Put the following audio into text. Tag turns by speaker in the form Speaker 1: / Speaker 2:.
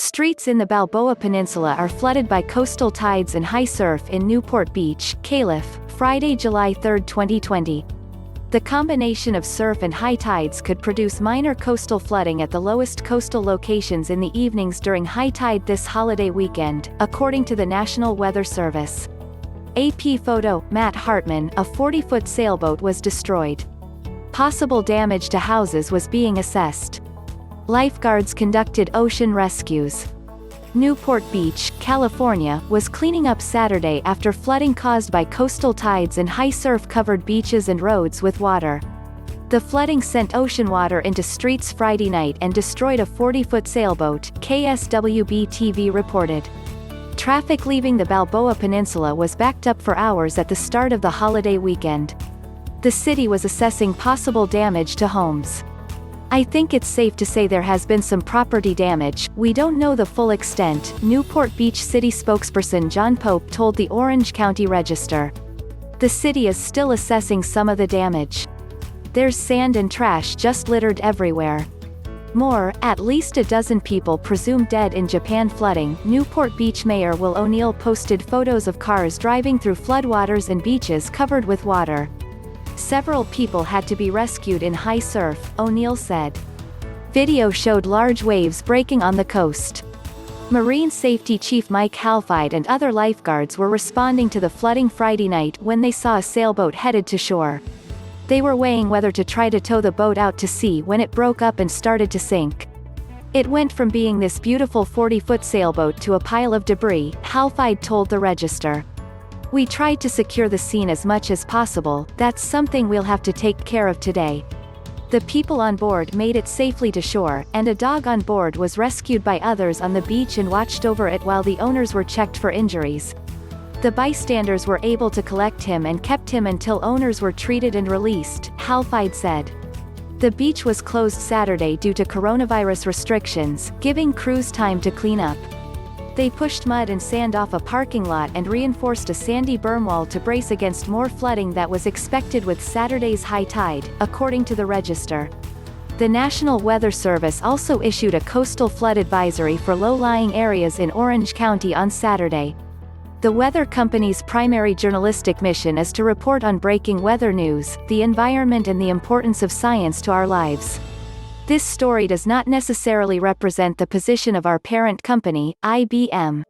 Speaker 1: Streets in the Balboa Peninsula are flooded by coastal tides and high surf in Newport Beach, Calif, Friday, July 3, 2020. The combination of surf and high tides could produce minor coastal flooding at the lowest coastal locations in the evenings during high tide this holiday weekend, according to the National Weather Service. AP photo, Matt Hartman, a 40-foot sailboat was destroyed. Possible damage to houses was being assessed. Lifeguards conducted ocean rescues. Newport Beach, California, was cleaning up Saturday after flooding caused by coastal tides and high surf covered beaches and roads with water. The flooding sent ocean water into streets Friday night and destroyed a 40-foot sailboat, KSWB-TV reported. Traffic leaving the Balboa Peninsula was backed up for hours at the start of the holiday weekend. The city was assessing possible damage to homes. "I think it's safe to say there has been some property damage, we don't know the full extent," Newport Beach City spokesperson John Pope told the Orange County Register. The city is still assessing some of the damage. "There's sand and trash just littered everywhere. More, at least a dozen people presumed dead in Japan flooding." Newport Beach Mayor Will O'Neill posted photos of cars driving through floodwaters and beaches covered with water. Several people had to be rescued in high surf, O'Neill said. Video showed large waves breaking on the coast. Marine Safety Chief Mike Halphide and other lifeguards were responding to the flooding Friday night when they saw a sailboat headed to shore. They were weighing whether to try to tow the boat out to sea when it broke up and started to sink. "It went from being this beautiful 40-foot sailboat to a pile of debris," Halphide told the Register. "We tried to secure the scene as much as possible, that's something we'll have to take care of today. The people on board made it safely to shore, and a dog on board was rescued by others on the beach and watched over it while the owners were checked for injuries. The bystanders were able to collect him and kept him until owners were treated and released," Halphide said. The beach was closed Saturday due to coronavirus restrictions, giving crews time to clean up. They pushed mud and sand off a parking lot and reinforced a sandy berm wall to brace against more flooding that was expected with Saturday's high tide, according to the Register. The National Weather Service also issued a coastal flood advisory for low-lying areas in Orange County on Saturday. The weather company's primary journalistic mission is to report on breaking weather news, the environment and the importance of science to our lives. This story does not necessarily represent the position of our parent company, IBM.